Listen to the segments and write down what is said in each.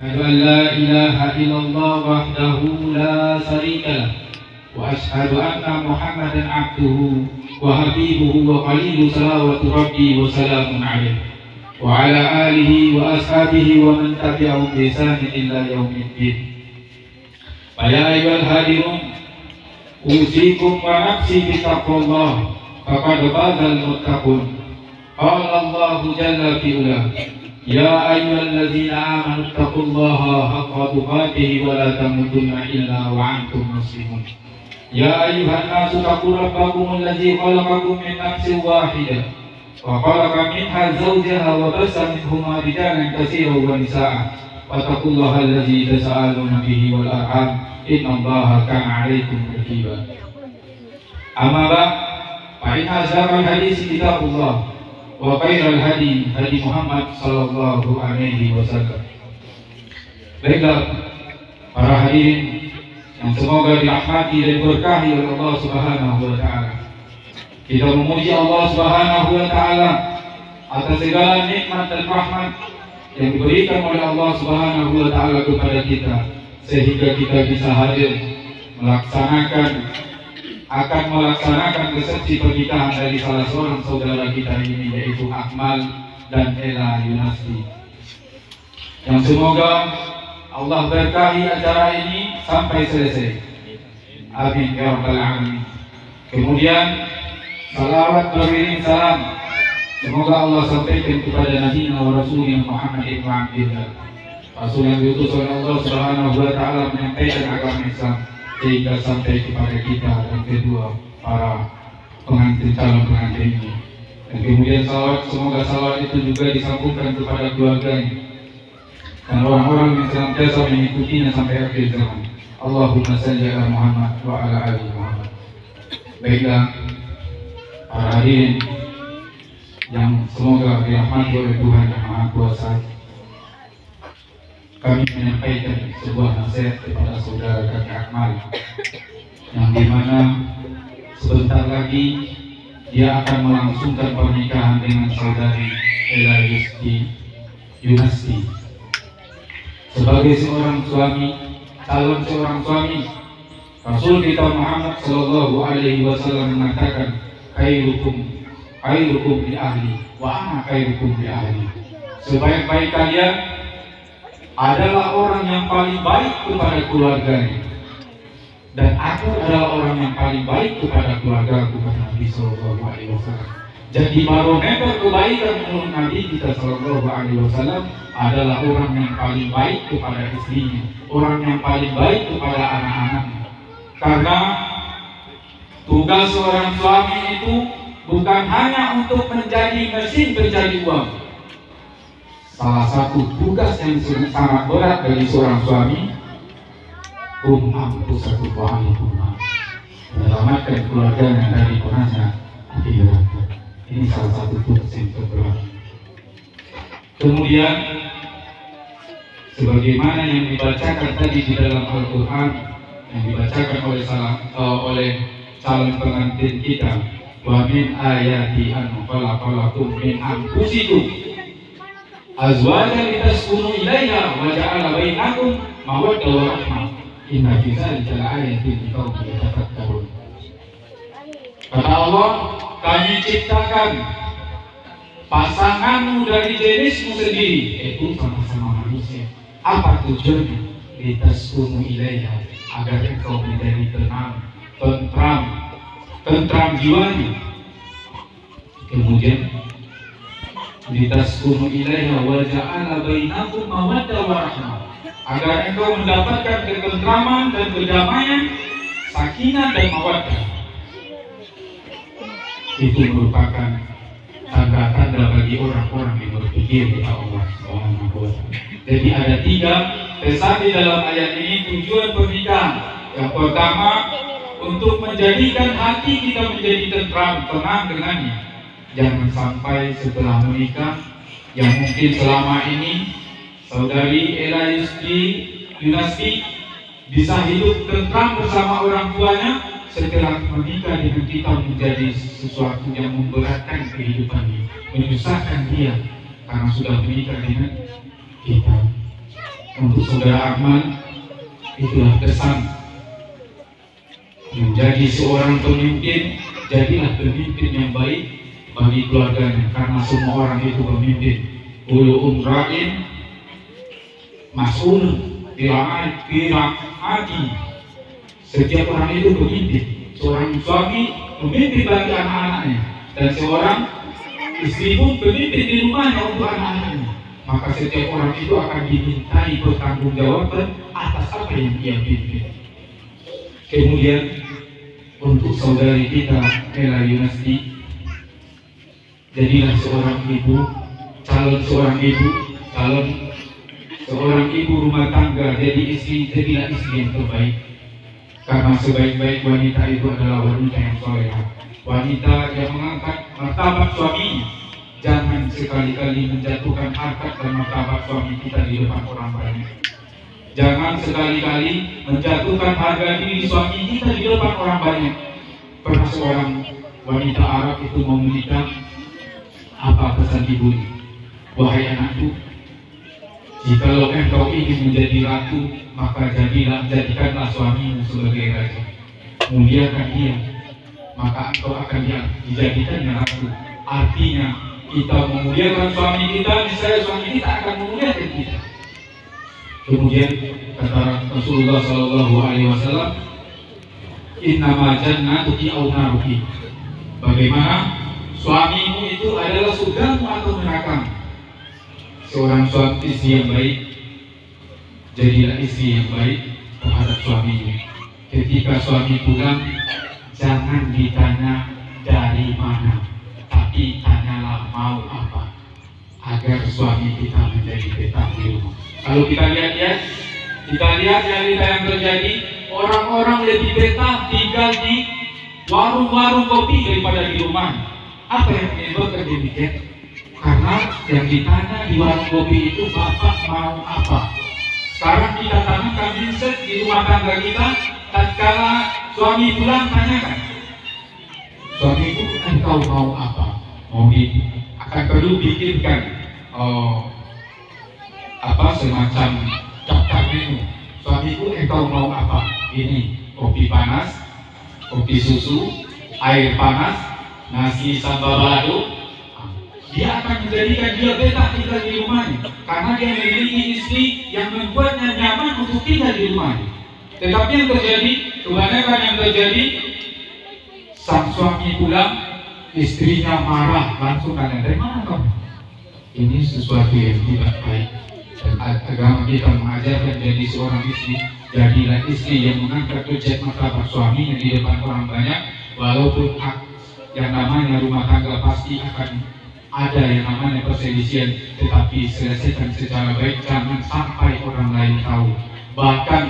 أشهد أن لا إله إلا الله وحده لا شريك له وأشهد أن محمدا عبده وحبيبه وخليله صلوات ربي وسلام عليه وعلى آله وأصحابه ومن تبعهم بإحسان إلى يوم الدين. فيا أيها الحاضرون أوصيكم ونفسي بتقوى الله فقد فاز المتقون. قال الله جل في علاه: يا أيها الذين آمنوا اتقوا الله حق تقاته ولا تموتن إلا وأنتم مسلمون. يا أيها الناس اتقوا ربكم الذي خلقكم من نفس واحدة وخلق منها زوجها وبث منهما رجالا كثيرا ونساء واتقوا الله الذي تساءلون به والأرحام إن الله كان عليكم رقيبا. أما بعد فإن أصدق الحديث كتاب الله وخير الهدي هدي Muhammad sallallahu alaihi wasallam. Baiklah para hadirin yang semoga dirahmati dan diberkahi oleh Allah Subhanahu wa taala. Kita memuji Allah Subhanahu wa taala atas segala nikmat dan rahmat yang diberikan oleh Allah Subhanahu wa taala kepada kita sehingga kita bisa hadir melaksanakan resepsi pernikahan dari salah seorang saudara kita ini, yaitu Akmal dan Ella Yunasti. Yang semoga Allah berkahi acara ini sampai selesai. Amin ya rabbal alamin. Kemudian salawat beriring salam semoga Allah sampaikan kepada Nabi wa Rasulullah Muhammad ibn Abdillah, Rasul yang diutus oleh Allah Subhanahu wa taala menyampaikan agama Islam sehingga sampai kepada kita dan kedua para pengantin calon pengantin ini. Dan kemudian semoga salawat itu juga disambungkan kepada keluarganya dan orang-orang yang senantiasa mengikutinya sampai akhir zaman. Allahumma shalli ala Muhammad wa ala ali Muhammad. Baiklah para hadirin yang semoga dirahmati oleh Tuhan Yang Maha Kuasa, kami menyampaikan sebuah nasihat kepada saudara kami Akmal, yang dimana sebentar lagi dia akan melangsungkan pernikahan dengan saudari Ella Yunasti. Sebagai calon seorang suami, Rasul kita Muhammad sallallahu alaihi wasallam mengatakan, khairukum li ahli wa ana khairukum li ahli. Sebaik-baik kalian adalah orang yang paling baik kepada keluarganya, dan aku adalah orang yang paling baik kepada keluarga aku, kata Nabi sallallahu alaihi wasallam. Jadi barometer kebaikan menurut Nabi kita sallallahu alaihi wasallam adalah orang yang paling baik kepada istrinya, orang yang paling baik kepada anak-anaknya. Karena tugas seorang suami itu bukan hanya untuk menjadi mesin pencari uang. Salah satu tugas yang sangat berat bagi seorang suami, menyelamatkan keluarganya dari penasa api neraka. Ini salah satu tugas yang terberat. Kemudian, sebagaimana yang dibacakan tadi di dalam Al-Quran, yang dibacakan oleh calon pengantin kita, wa min ayati an khalaqalakum min anfusikum azwajan litaskunu ilaiha wa ja'ala bainakum mawaddah wa rahmah inna fi dzalika laayatin liqaumin yatafakkarun. Kata Allah, kami ciptakan pasanganmu dari jenismu sendiri, yaitu sama-sama manusia. Apa tujuannya? Litaskunu ilaiha, agar engkau menjadi tentram jiwanya. Kemudian litaskunu ilaiha wa ja'ala bainakum mawaddah wa rahmah, agar engkau mendapatkan ketentraman dan kedamaian, sakinah dan mawaddah. Itu merupakan tanda-tanda bagi orang-orang yang berpikir kepada Allah Subhanahu wa taala. Jadi ada 3 pesan di dalam ayat ini tujuan pernikahan. Yang pertama, untuk menjadikan hati kita menjadi tenang dengannya. Jangan sampai setelah menikah, yang mungkin selama ini saudari Ella Yunasti bisa hidup tentram bersama orang tuanya, setelah menikah dengan kita menjadi sesuatu yang memberatkan kehidupannya, menyusahkan dia karena sudah menikah dengan kita. Untuk saudara Arman, itulah pesan menjadi seorang pemimpin. Jadilah pemimpin yang baik bagi keluarganya, karena semua orang itu pemimpin. Kullu umra'in mas'ulun bira'ati. Setiap orang itu pemimpin. Seorang suami pemimpin bagi anak-anaknya, dan seorang istri pun pemimpin di rumahnya untuk anak-anaknya. Maka setiap orang itu akan dimintai pertanggungjawaban atas apa yang dia pimpin. Kemudian untuk saudari kita Ella Yunasti, jadilah seorang ibu, calon seorang ibu rumah tangga. Jadilah istri yang terbaik. Karena sebaik-baik wanita itu adalah wanita yang solehah, wanita yang mengangkat martabat suaminya. Jangan sekali-kali menjatuhkan harkat dan martabat suami kita di depan orang banyak. Jangan sekali-kali menjatuhkan harga diri suami kita di depan orang banyak. Pernah seorang wanita Arab itu mau menikah. Apa pesan ibu? Wahai anakku, jikalau engkau ingin menjadi ratu, maka jadikanlah suamimu sebagai raja. Muliakan dia, maka engkau akan dijadikannya ratu. Artinya kita memuliakan suami kita, niscaya suami kita akan memuliakan kita. Kemudian kata Rasulullah SAW, innama jannatuki aw naruki. Bagaimana suamimu itu adalah surgamu atau nerakamu. Seorang suami istri yang baik, jadilah istri yang baik terhadap suaminya. Ketika suami pulang, jangan ditanya dari mana, tapi tanyalah mau apa, agar suami kita menjadi betah di rumah. Kalau kita lihat realita yang terjadi, orang-orang lebih betah tinggal di warung-warung kopi daripada di rumah. Apa yang menyebabkan demikian? Karena yang ditanya di warung kopi itu, bapak mau apa? Sekarang kita tanamkan mindset di rumah tangga kita. Tatkala suami pulang, tanyakan, suamiku, engkau mau apa? Akan perlu bikinkan semacam daftar menu. Suamiku, engkau mau apa? Ini kopi panas, kopi susu, air panas, nasi sambal balado. Dia akan menjadikan dia betah tinggal di rumahnya, karena dia memiliki istri yang membuatnya nyaman untuk tinggal di rumahnya. Tetapi yang terjadi, kebanyakan yang terjadi, sang suami pulang, istrinya marah, langsung tanya, dari mana kamu? Ini sesuatu yang tidak baik. Dan agama kita mengajarkan jadi seorang istri, jadilah istri yang mengangkat derajat martabat suaminya di depan orang banyak. Walaupun yang namanya rumah tangga pasti akan ada yang namanya perselisihan, tetapi selesaikan secara baik, jangan sampai orang lain tahu. Bahkan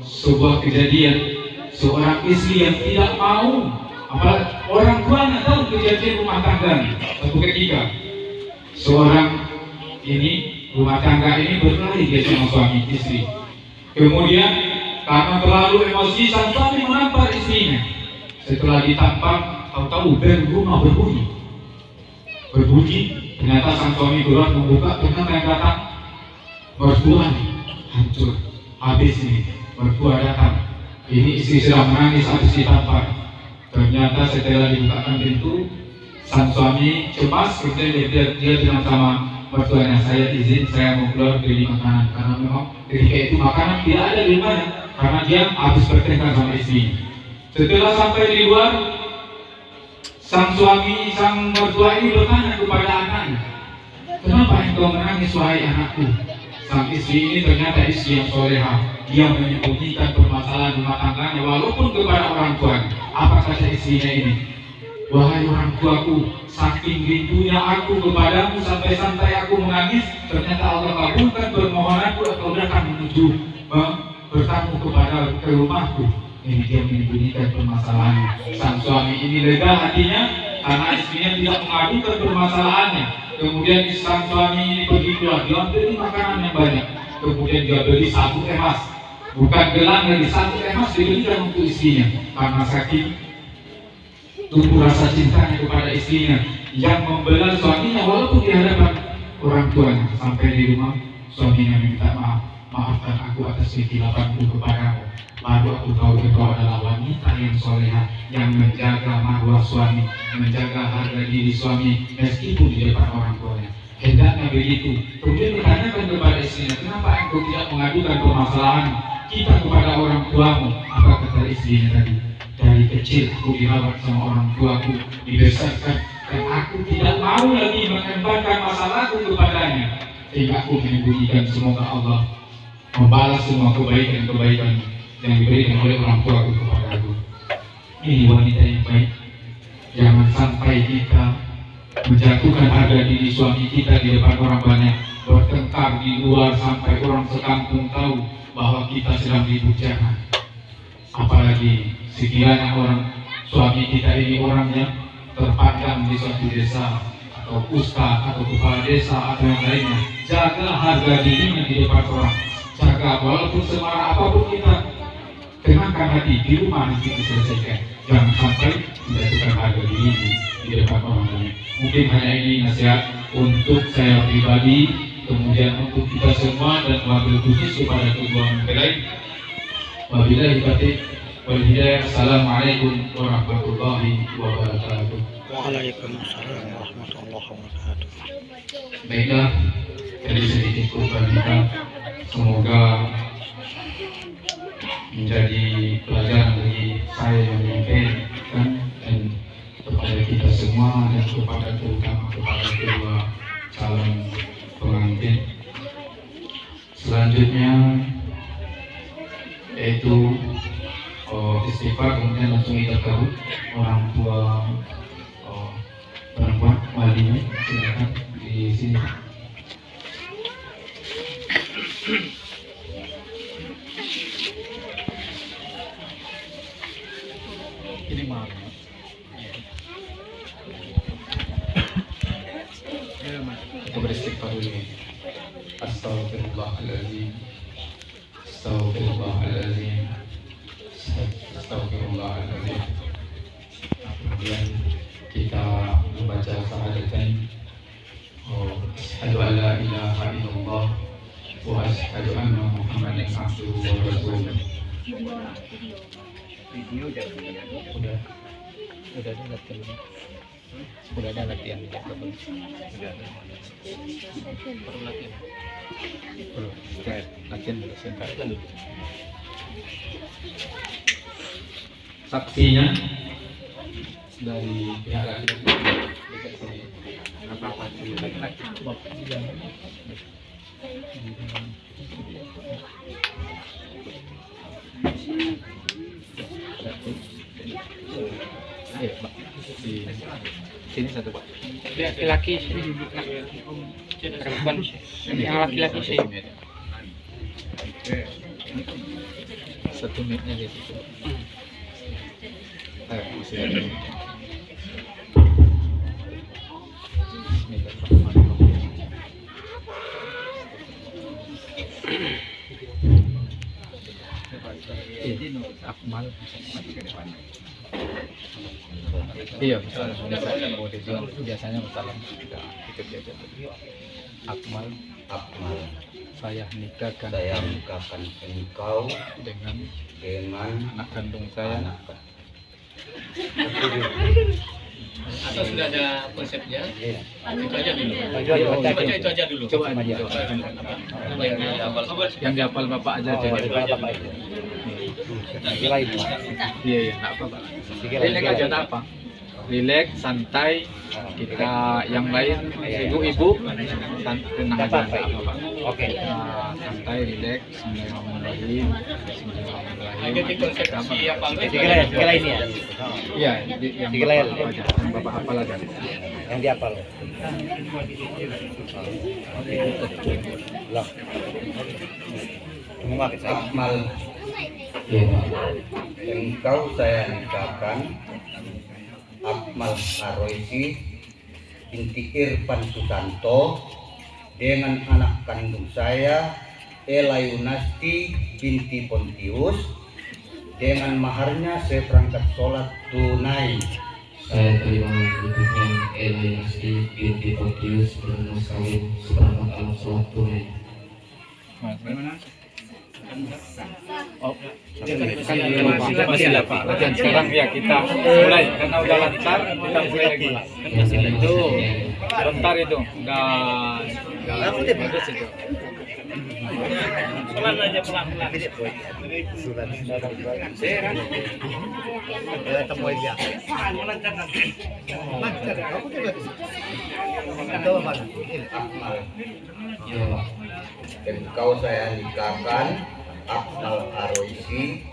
sebuah kejadian, seorang istri yang tidak mau, apalagi orang tuanya tahu kejadian rumah tangga. Satu ketika seorang rumah tangga ini berkelahi dia sama suami istri. Kemudian karena terlalu emosi, sang suami menampar istrinya. Setelah ditampar, tahu-tahu bel rumah berbunyi. Ternyata sang suami keluar membuka, ternyata yang datang mertua. Hancur, habis ini. Mertua datang. Ini istri sedang menangis habis ditampar. Ternyata setelah dibukakan pintu, sang suami cemas. Kemudian dia bilang sama mertuanya, saya izin, saya mau keluar beli makanan. Karena memang ketika itu makanan tidak ada di rumahnya, karena dia habis bertengkar sama istrinya. Setelah sampai di luar, sang mertua ini bertanya kepada anaknya, kenapa engkau menangis wahai anakku? Sang istri ini ternyata istri yang solehah. Dia menyembunyikan permasalahan rumah tangganya walaupun kepada orang tuanya. Apa kata istrinya ini? Wahai orang tuaku, saking rindunya aku kepadamu sampai aku menangis. Ternyata Allah kabulkan permohonanku, engkau datang menuju bertamu ke rumahku. Ini dia menyembunyikan permasalahannya. Sang suami ini lega hatinya karena istrinya tidak mengadukan permasalahannya. Kemudian sang suami ini pergi keluar, dia beli makanan yang banyak. Kemudian dia beli sabuk emas, bukan gelang lagi, sabuk emas dibelikan untuk istrinya. Karena saking tumbuh rasa cintanya kepada istrinya, yang membela suaminya walaupun di hadapan orang tuanya sampai di rumah suaminya minta maaf, maafkan aku atas kekhilafanku kepadamu. Baru aku tahu engkau adalah wanita yang soleha, yang menjaga marwah suami, menjaga harga diri suami meskipun di depan orang tuanya. Hendaknya begitu. Kemudian ditanyakan kepada istrinya, kenapa engkau tidak mengadukan permasalahan kita kepada orang tuamu? Apa kata istrinya tadi? Dari kecil aku dirawat sama orang tuaku, dibesarkan, dan aku tidak mau lagi mengembangkan masalahku kepadanya, sehingga aku menyembunyikan. Semoga Allah membalas semua kebaikan-kebaikan yang diberikan oleh orang tuaku kepada aku. Ini wanita yang baik. Jangan sampai kita menjatuhkan harga diri suami kita di depan orang banyak, bertengkar di luar sampai orang sekampung tahu bahwa kita sedang ribut. Jangan. Apalagi sekiranya orang suami kita ini orangnya terpandang di suatu desa atau ustaz atau kepala desa atau yang lainnya, jaga harga dirinya di depan orang. Jaga, walaupun semarah apapun kita, tenangkan hati di rumah, nanti diselesaikan. Jangan sampai menjatuhkan harga diri di depan orang lain. Mungkin hanya ini nasihat untuk saya pribadi, kemudian untuk kita semua, dan wabil khusus kepada kedua mempelai. Wabillahi taufiq wal hidayah. Assalamualaikum warahmatullahi wabarakatuh. Waalaikumsalam warahmatullahi wabarakatuh. Baiklah, jadi sedikit kurban kita, semoga menjadi pelajaran bagi saya yang menyampaikan dan kepada kita semua, dan kepada terutama kepada kedua calon pengantin. Selanjutnya yaitu istighfar, kemudian langsung kita tahu orang tua perempuan walinya, silakan di sini. Ini maaf. Kita beristighfar dulu. Astagfirullahaladzim, Astagfirullahaladzim, Astagfirullahaladzim. Kemudian kita membaca syahadatain, asyhadu an la ilaha illallah wa asyhadu anna Muhammadan abduhu wa rasuluh. Video jadi udah ada latihan. Udah ada latihan ya, udah ada. Perlu latihan. Perlu. Latihan dulu sebentar. Saksinya dari pihak laki-laki. Apa-apa laki-laki. Sini satu Pak. Laki-laki sini duduk, perempuan yang laki-laki sih. Satu menitnya di situ. Masih ada. Ini Akmal iya, biasanya salam ikut aja. Akmal, saya nikahkan engkau dengan anak kandung saya. Atau sudah ada konsepnya? Itu aja dulu. Coba Itu aja dulu. Coba aja. Yang dihafal Bapak aja. Iya, enggak apa-apa. Rileks aja, enggak apa. Rileks, santai. Kita yang lain, ibu-ibu, tenang aja, enggak apa-apa. Oke. Santai, rileks, bismillahirrahmanirrahim. Jadi konsep si apa? Tiga ini ya? Iya, yang Bapak hafal aja. Yang Bapak hafal aja. Yang dihafal. Lah. Akmal, engkau saya nikahkan Akmal Aroisi binti Irfan Sutanto dengan anak kandung saya Ela Yunasti binti Pontius, dengan maharnya seperangkat sholat tunai Saya terima nikahnya Ella Yasti binti Pontius bermas kawin seperempat alam sholat tunai. Masih lah Pak. Dan sekarang ya kita mulai karena udah lancar kita mulai lagi. Itu bentar itu nggak bagus itu. Pelan aja pelan-pelan. Ya Pak. Engkau saya nikahkan Akmal Aroisi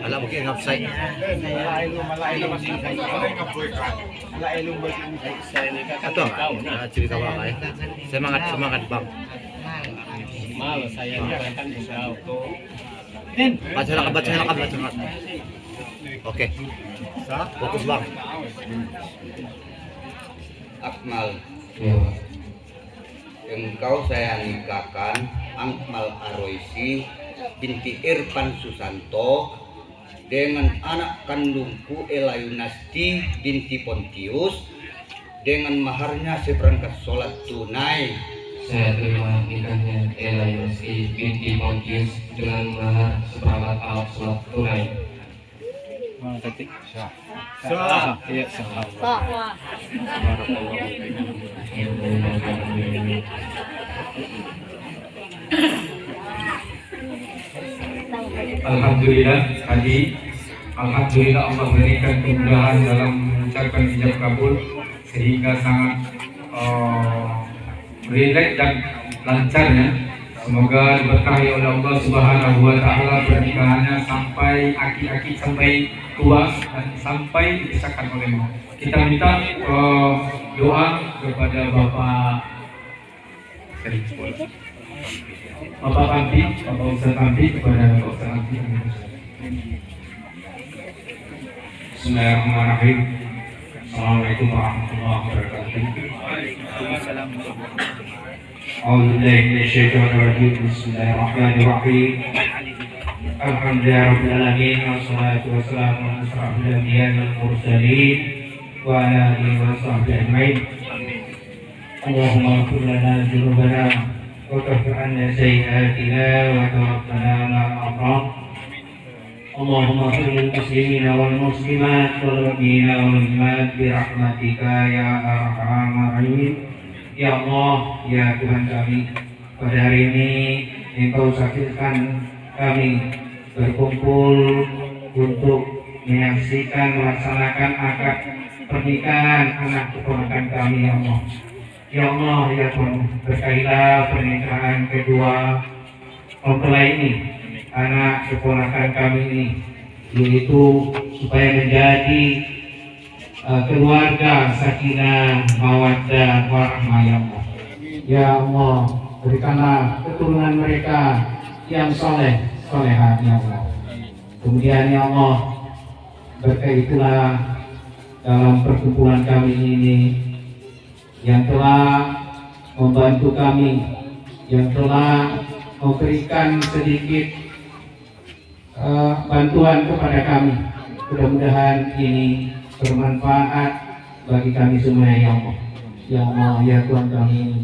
Alam mo kaya ngapsay. Ato nga, ciri ka ba kay? Semangat bang. Mal saya nikahkan engkau. Baca lah. Oke. Fokus bang. Akmal, Ya Pak. engkau saya nikahkan Akmal Aroisi binti Irfan Susanto dengan anak kandungku Ella Yunasti binti Pontius dengan maharnya seperangkat sholat tunai. Saya terima nikahnya Ella Yunasti binti Pontius dengan mahar seperempat alat sholat tunai. Ketik. Iya, sah. Alhamdulillah tadi, alhamdulillah Allah berikan kemudahan dalam mengucapkan ijab kabul sehingga sangat rileks dan lancarnya. Semoga diberkahi oleh Allah Subhanahu wa taala pernikahannya sampai aki-aki, sampai tua dan sampai disahkan oleh Allah. Kita minta doa kepada Bapak Panti, Bapak Ustaz Panti, kepada Bapak Ustaz Panti. Bismillahirrahmanirrahim. Assalamualaikum warahmatullahi wabarakatuh. A'udzubillahi minasyaitonir rajim. Bismillahirrahmanirrahim. Alhamdulillahirabbil alamin wassalatu wassalamu ala asyrafil anbiya'i wal mursalin wa ala alihi washabbihi ajmain. Allahumma ighfir lana dzunubana wa kaffir 'anna sayyi'atina wa tawaffana ma'al abrar. Allahumma ighfir lil muslimina wal muslimat wal mu'minina wal mu'minat bi rahmatika ya arhamar rahimin. Ya Allah, ya Tuhan kami, pada hari ini Engkau sakitkan kami berkumpul untuk menyaksikan melaksanakan akad pernikahan anak keponakan kami, ya Allah. Ya Allah, ya Tuhan, berkailah pernikahan kedua mempelai ini, anak keponakan kami ini, yaitu supaya menjadi keluarga sakinah mawaddah warahmah, ya Allah. Ya Allah, berikanlah keturunan mereka yang soleh solehat, ya Allah. Kemudian ya Allah, berkaitlah dalam perkumpulan kami ini yang telah membantu kami, yang telah memberikan sedikit bantuan kepada kami. Mudah-mudahan ini bermanfaat bagi kami semua, ya Allah. Ya Allah, ya Tuhan kami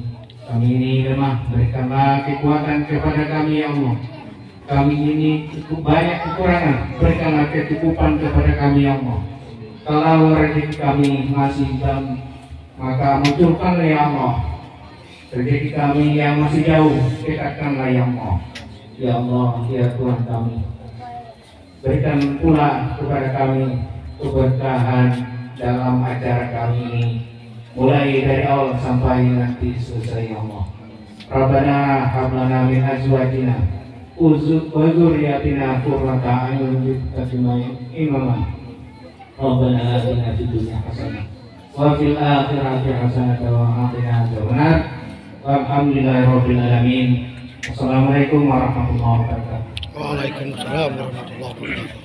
ini lemah, berikanlah kekuatan kepada kami, ya Allah. Kami ini cukup banyak kekurangan, berikanlah kecukupan kepada kami, ya Allah. Kalau rezeki kami masih dalam, maka munculkanlah, ya Allah. Rezeki kami yang masih jauh, dekatkanlah, ya Allah. Ya Allah, ya Tuhan kami, berikan pula kepada kami keberkahan dalam acara kami ini, mulai dari awal sampai nanti selesai, ya Allah. Rabbana hab lana min azwajina wa dzurriyyatina qurrata a'yun waj'alna imama. Rabbana atina fid dunya hasanah wa fil akhirati hasanah wa qina adzabannar. Walhamdulillahirabbil alamin. Wassalamualaikum warahmatullahi wabarakatuh. Waalaikumsalam warahmatullahi wabarakatuh.